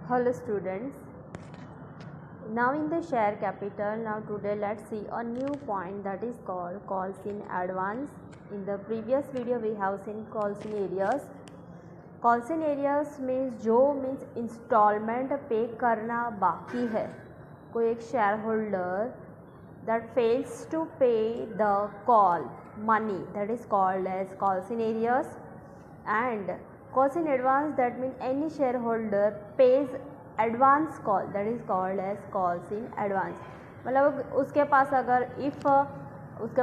Hello students, now in the share capital, now today let's see a new point that is called calls in advance. In the previous video we have seen calls in areas. Calls in areas means installment पे करना बाकी है, कोई एक shareholder that fails to pay the call money, that is called as calls in areas. And calls in advance, that means any shareholder pays advance call, that is called as calls in advance. मतलब उसके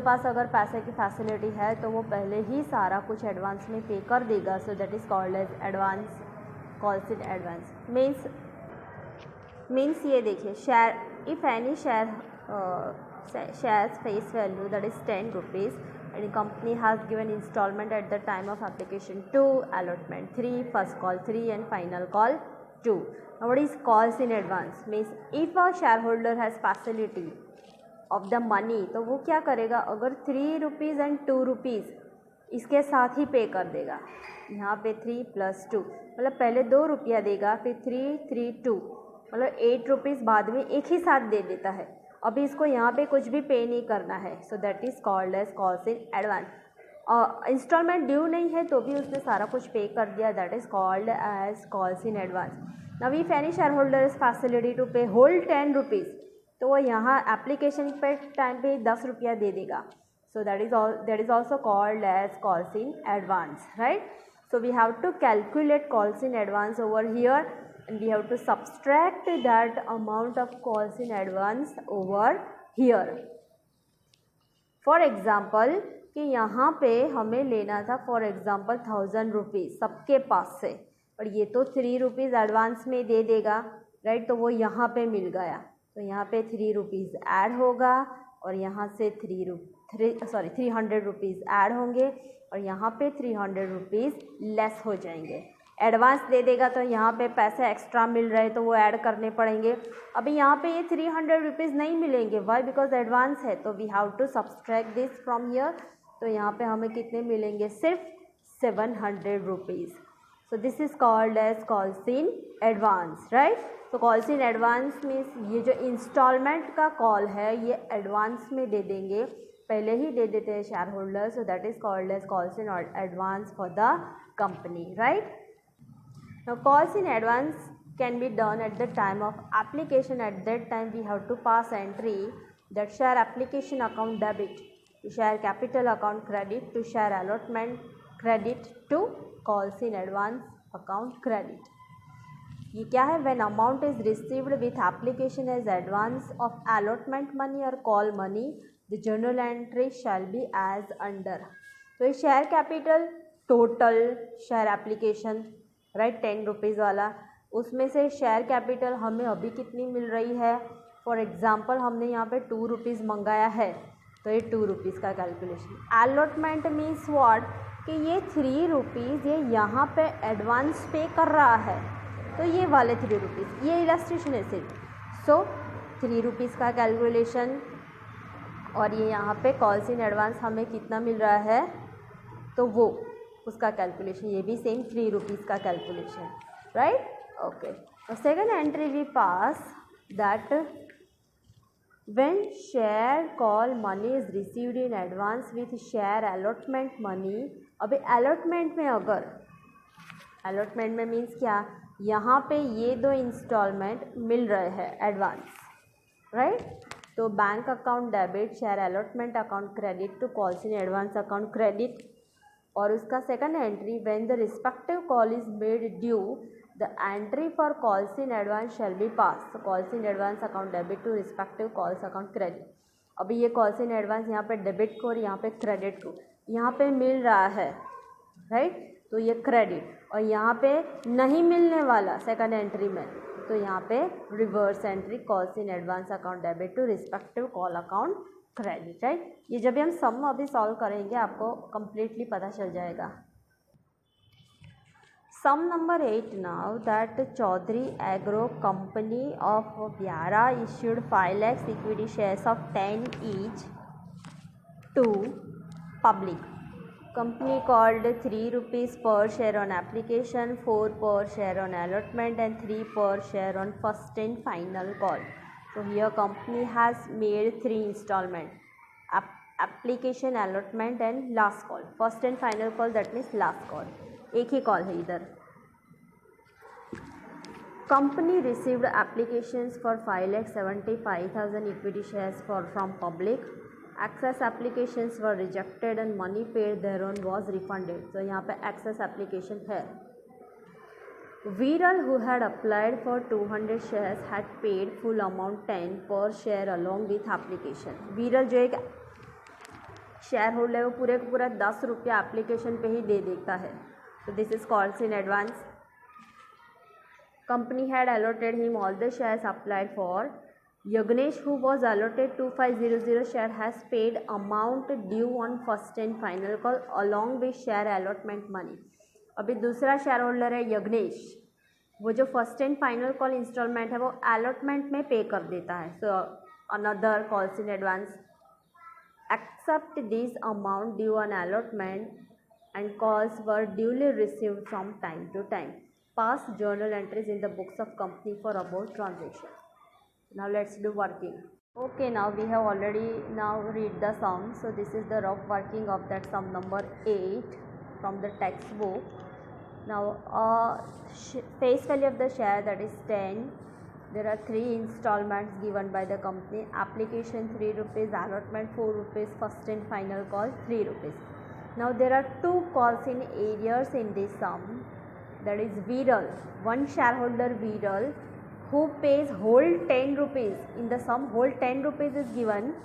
पास अगर पैसे की facility है तो वो पहले ही सारा कुछ एडवांस में पे कर देगा. So that is called as advance, calls in advance. Means ये देखिए, share if any shares face value, that is 10 rupees, and the company has given installment at the time of application 2, allotment 3, first call 3 and final call 2. Now what is calls in advance? Means if a shareholder has facility of the money, तो वो क्या करेगा, अगर 3 rupees and 2 rupees इसके साथ ही पे कर देगा. यहाँ पे 3 + 2 मतलब पहले 2 रुपया देगा, फिर 3, 3, 2 मतलब 8 रुपीज़ बाद में एक ही साथ दे देता है. अभी इसको यहाँ पे कुछ भी पे नहीं करना है. So that is called as calls in advance. Instalment due नहीं है तो भी उसने सारा कुछ पे कर दिया, that is called as calls in advance. Now if any shareholder is facility to pay whole 10 rupees, तो वो यहाँ एप्लीकेशन पे टाइम पे 10 रुपया दे देगा. So that is also called as calls in advance, right. So we have to calculate calls in advance over here, and we have to subtract that amount of calls in advance over here. For example, कि यहाँ पे हमें लेना था for example 1000 rupees सबके पास से, और ये तो 3 रुपीज़ एडवांस में दे देगा, राइट. तो वो यहाँ पे मिल गया, तो यहाँ पे 3 रुपीज़ ऐड होगा और यहाँ से 300 रुपीज़ ऐड होंगे और यहाँ पे 300 रुपीज़ लेस हो जाएंगे. एडवांस दे देगा तो यहाँ पे पैसे एक्स्ट्रा मिल रहे तो वो ऐड करने पड़ेंगे. अभी यहाँ पे ये 300 रुपीज़ नहीं मिलेंगे, वाई, बिकॉज एडवांस है. तो we have to subtract this from here. तो यहाँ पे हमें कितने मिलेंगे, सिर्फ 700 rupees. So this is called as calls in advance, right. तो कॉल्स इन एडवांस मीन्स ये जो इंस्टॉलमेंट का कॉल है ये एडवांस में दे देंगे, पहले ही दे देते हैं share holder. So that is called as calls in advance for the company, right. Now calls in advance can be done at the time of application. At that time we have to pass entry that share application account debit to share capital account credit to share allotment credit to calls in advance account credit. ये क्या है, when amount is received with application as advance of allotment money or call money, the journal entry shall be as under. तो ये share capital total share application, right, 10 rupees वाला, उसमें से share capital हमें अभी कितनी मिल रही है. फॉर एग्जांपल हमने यहाँ पे 2 रुपीज़ मंगाया है, तो ये 2 रुपीज़ का कैलकुलेशन. अलॉटमेंट मीन्स व्हाट, कि ये 3 रुपीज़ ये यहाँ पे एडवांस पे कर रहा है, तो ये वाले 3 रुपीज़, ये इलस्ट्रेशन है सिर्फ. सो 3 रुपीज़ का कैलकुलेशन, और ये यहाँ पे कॉल्स इन एडवांस हमें कितना मिल रहा है, तो वो उसका कैलकुलेशन, ये भी सेम 3 रुपीज़ का कैलकुलेशन, राइट. ओके, तो second entry we pass that when share call money is received in advance with share allotment money. अभी अलॉटमेंट में, अगर अलॉटमेंट में मीन्स क्या, यहाँ पे ये 2 इंस्टॉलमेंट मिल रहे हैं एडवांस, राइट. तो bank account debit, share allotment account credit to calls in advance account credit. और उसका second entry, when the respective call is made due the entry for calls in advance shall be pass. तो calls in advance account debit to respective calls account credit. अभी ये calls in advance यहाँ पे debit को और यहाँ पे credit को यहाँ पे मिल रहा है, राइट. तो ये क्रेडिट, और यहाँ पे नहीं मिलने वाला सेकंड एंट्री में, तो यहाँ पे reverse entry, calls in advance account debit to respective call account credit, right. ये जब भी हम सम अभी सॉल्व करेंगे आपको कंप्लीटली पता चल जाएगा. Sum number 8 now that Chaudhary agro company of Byara issued 5 lakhs equity shares of 10 each to public. company called 3 rupees per share on application, 4 per share on allotment and 3 per share on first and final call. So here company has made 3 installment, application, allotment and last call. First and final call, that means last call, एक ही call है इधर. Company received applications for 5,75,000 equity shares from public. Access applications were rejected and money paid thereon was refunded. So यहाँ पे access application है. Viral, who had applied for 200 shares, had paid full amount 10 per share along with application. Viral जो एक share holder है वो पूरे को पूरा 10 रुपया एप्लीकेशन पे ही दे देता है. So this is calls in advance. Company had allotted him all the shares applied for. Yagnesh, who was allotted 2500 share, has paid amount due on first and final call along with share allotment money. अभी दूसरा share holder है यज्ञेश, वो जो first and final call installment है वो allotment में pay कर देता है. So another calls in advance. Except this amount due on allotment and calls were duly received from time to time. Pass journal entries in the books of company for about transaction. Now let's do working. Okay, now we have already now read the sum. So this is the rough working of that sum number 8 from the textbook. Now face value of the share, that is 10. There are 3 installments given by the company. Application 3 rupees, allotment 4 rupees, first and final call 3 rupees. Now there are 2 calls in arrears in this sum. That is Viral, one shareholder Viral, who pays whole 10 rupees. In the sum whole 10 rupees is given.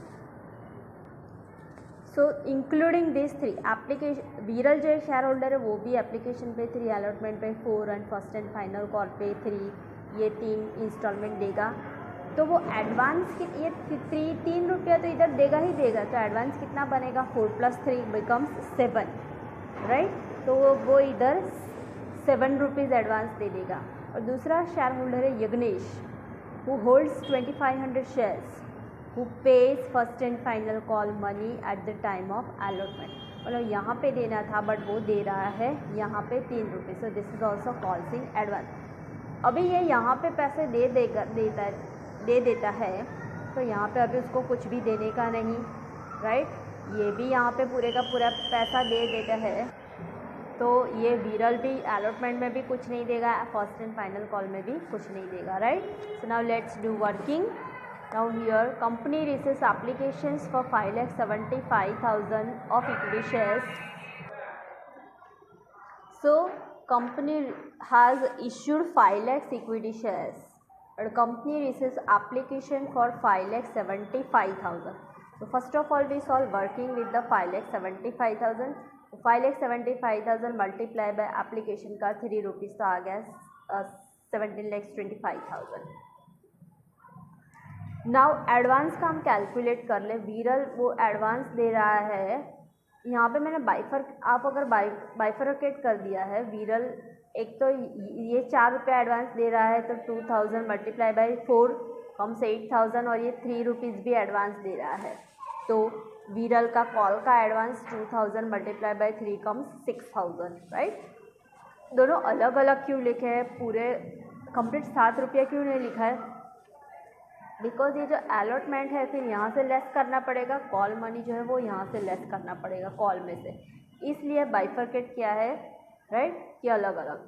So including these 3 application, Viral जो shareholder है वो भी application पे 3, allotment पे 4 and first and final call पे 3, ये 3 installment देगा. तो वो एडवांस ये 3 रुपया तो इधर देगा ही देगा. तो एडवांस कितना बनेगा, 4 + 3 becomes 7, राइट. तो वो इधर 7 रुपीज़ एडवांस दे देगा. और दूसरा शेयर होल्डर है Yagnesh, who holds 2500 shares, who page first and final call money at the time of allotment. मतलब यहाँ पे देना था बट वो दे रहा है यहाँ पे 3 rupees. So this is also calls in advance. अभी ये यहाँ पे पैसे दे देता है तो यहाँ पे अभी उसको कुछ भी देने का नहीं, राइट. ये भी यहाँ पे पूरे का पूरा पैसा दे देता है. तो ये विरल भी अलॉटमेंट में भी कुछ नहीं देगा, फर्स्ट एंड फाइनल कॉल में भी कुछ नहीं देगा, right. So now let's do working. Now here company receives applications for 5,75,000 of equity shares. So company has issued 5 lakhs equity shares. And company receives application for 5,75,000. So first of all we solve working with the 5,75,000. 5,75,000 multiply by application का 3 rupees तो आ गया 17,25,000. Now advance का हम calculate कर ले. विरल वो advance दे रहा है, यहाँ पे मैंने आप अगर बाइफरकेट कर दिया है. विरल एक तो ये 4 रुपया एडवांस दे रहा है तो 2000 मल्टीप्लाई बाई 4 कम्स 8000 और ये 3 रुपीज़ भी एडवांस दे रहा है. तो विरल का कॉल का advance 2000 multiply by 3 comes 6000, right. दोनों अलग अलग क्यों लिखे हैं, पूरे कंप्लीट 7 रुपया क्यों नहीं लिखा है? बिकॉज ये जो अलॉटमेंट है फिर यहाँ से लेस करना पड़ेगा, कॉल मनी जो है वो यहाँ से लेस करना पड़ेगा कॉल में से, इसलिए बाइफरकेट किया है, राइट, कि अलग अलग.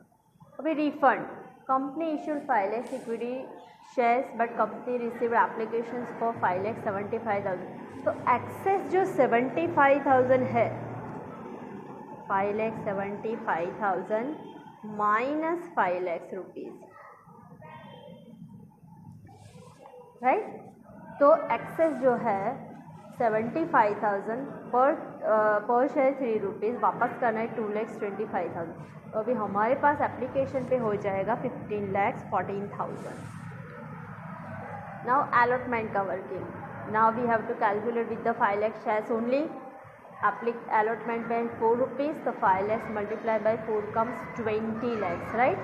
अभी refund, company issued 5 lakhs equity shares but company received applications for 5,75,000. तो एक्सेस जो 75,000 है, 5,75,000 माइनस 5 lakhs रुपीज़, राइट. तो एक्सेस जो है 75,000 पर शेयर 3 रुपीज़, वापस करना है 2,25,000. तो अभी हमारे पास एप्लीकेशन पे हो जाएगा 15,14,000. नाउ अलॉटमेंट का working. Now we have to calculate with the 5 lakh shares only. Allotment में 4 रुपीज़, तो 5 lakhs multiply by 4 comes 20 lakhs, right.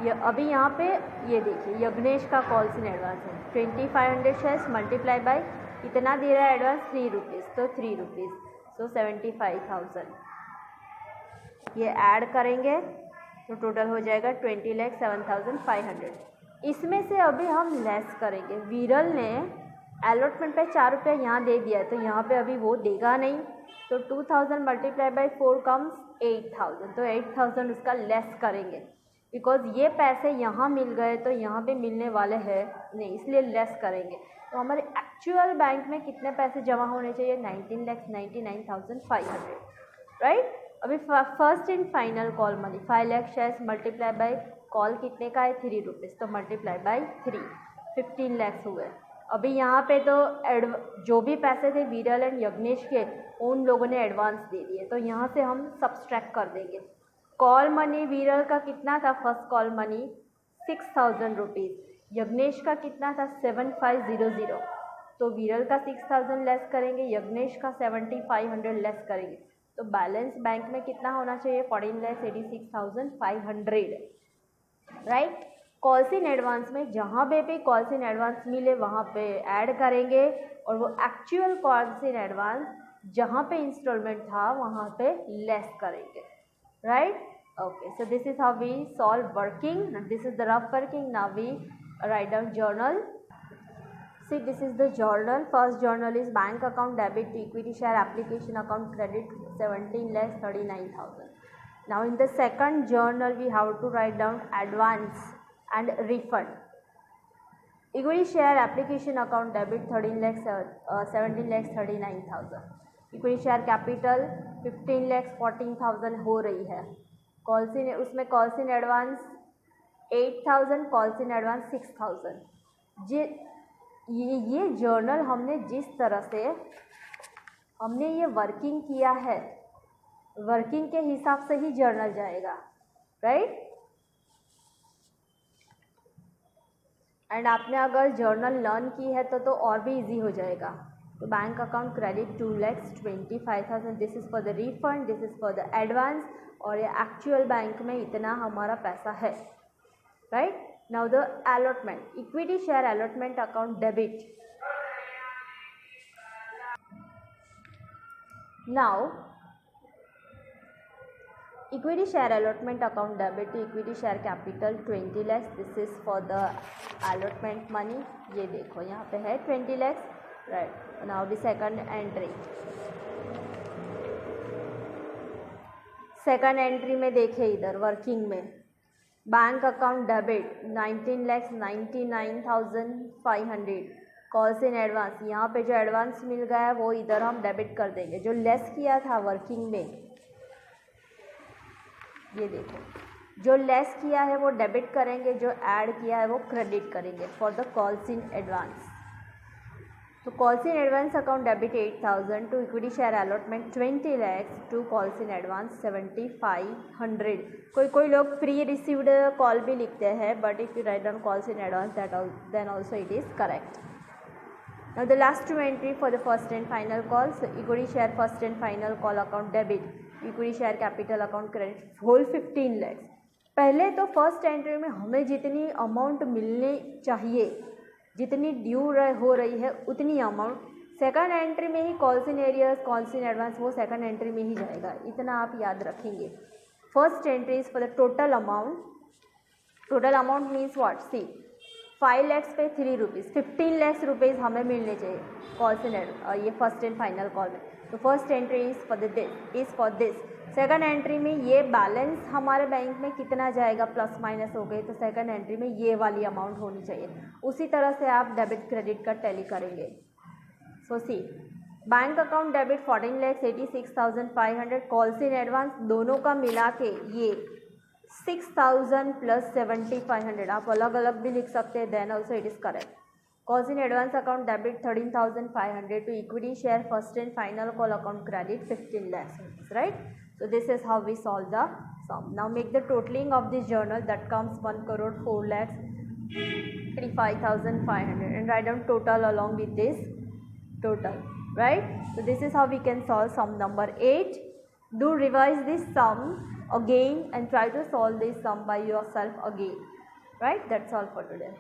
ये अभी यहाँ पे ये देखिए यज्ञेश का कॉल्स इन एडवांस है 2500 शेयर्स मल्टीप्लाई बाई इतना दे रहा है एडवांस 3 रुपीज़, तो 3 रुपीज़, सो 75,000. ये ऐड करेंगे तो टोटल हो जाएगा 20,07,500। इसमें से अभी हम लेस करेंगे। विरल ने अलॉटमेंट पे 4 रुपये यहाँ दे दिया तो यहाँ पे अभी वो देगा नहीं, तो 2000 मल्टीप्लाई बाई 4 कम्स 8000, तो 8000 उसका लेस करेंगे बिकॉज ये पैसे यहाँ मिल गए तो यहाँ पे मिलने वाले हैं नहीं, इसलिए लेस करेंगे। तो हमारे एक्चुअल बैंक में कितने पैसे जमा होने चाहिए? 19,99,500, राइट। अभी first and final call money 5 lakh shares multiply by call कितने का है? 3 रुपीज़, तो मल्टीप्लाई बाई 3 15 लाख हुए। अभी यहाँ पे तो जो भी पैसे थे विरल एंड यज्ञेश के उन लोगों ने एडवांस दे दिए, तो यहाँ से हम सब्सट्रैक्ट कर देंगे। कॉल मनी विरल का कितना था? First call money 6,000 rupees, Yagnesh का कितना था? 7500, तो विरल का 6,000 लेस करेंगे, यज्ञेश का 7,500 लेस करेंगे, तो बैलेंस बैंक में कितना होना चाहिए? 14,86,500, राइट। कॉल्स इन एडवांस में जहाँ पे भी कॉल्स इन एडवांस मिले वहाँ पे ऐड करेंगे और वो एक्चुअल कॉल्स इन एडवांस जहाँ पे इंस्टॉलमेंट था वहाँ पे लेस करेंगे, right. Okay, so this is how we solve working. This is the rough working. Now we write down journal. See, this is the journal. First journal is bank account debit to equity share application account credit 17,39,000. Now in the second journal we have to write down advance and refund. Equity share application account debit 17,39,000. Equity share capital 15,14,000 हो रही है। Calls in उसमें calls in advance 8,000, calls in advance 6,000। ये journal हमने जिस तरह से हमने ये वर्किंग किया है, वर्किंग के हिसाब से ही जर्नल जाएगा, राइट। एंड आपने अगर जर्नल लर्न की है तो और भी इजी हो जाएगा। तो bank account credit 2,25,000, this is for the refund, this is for the advance, और ये एक्चुअल बैंक में इतना हमारा पैसा है, right. Now the allotment, equity share allotment account debit. Now equity share allotment account debit to equity share capital 20 lakhs, this is for the allotment money. ये देखो यहाँ पे है 20 lakhs, right. Now the second entry, second entry में देखे इधर working में bank account debit 19,99,500, calls in advance, यहाँ पे जो एडवांस मिल गया है वो इधर हम डेबिट कर देंगे। जो लेस किया था वर्किंग में, ये देखो जो लेस किया है वो डेबिट करेंगे, जो ऐड किया है वो क्रेडिट करेंगे for the calls in advance. तो calls in advance account debit 8,000 to equity share allotment 20 lakhs to calls in advance 7,500। कोई लोग प्री रिसीव्ड कॉल भी लिखते हैं, but if you write down calls in advance then also it is correct. Now the last 2 entry for the first and final calls, equity share first and final call account debit, equity share capital account credit whole 15 lakhs। पहले तो first entry में हमें जितनी amount मिलनी चाहिए, जितनी due हो रही है उतनी अमाउंट, सेकंड एंट्री में ही calls in arrears calls in advance वो सेकंड एंट्री में ही जाएगा, इतना आप याद रखेंगे। First entry is for the total amount, total amount means what, see 5 lakhs पे 3 रुपीज़, 15 lakhs रुपीज़ हमें मिलने चाहिए कॉल्स इन ये फर्स्ट एंड फाइनल कॉल में। तो first entry is for this, second entry में ये बैलेंस हमारे बैंक में कितना जाएगा, प्लस माइनस हो गए, तो सेकंड एंट्री में ये वाली अमाउंट होनी चाहिए। उसी तरह से आप डेबिट क्रेडिट का टैली करेंगे। So see bank account debit 14,86,500, calls in advance दोनों का मिला के ये 6,000 प्लस 7,500, आप अलग अलग भी लिख सकते हैं, then also it is correct. Calls in advance account debit 13,500 to equity share first and final call account credit 15 lakhs, right? So this is how we solve the sum. Now make the totaling of this journal, that comes 1,04,35,500, and write down total along with this total, right? So this is how we can solve sum number 8. Do revise this sum again and try to solve this sum by yourself again, right? That's all for today.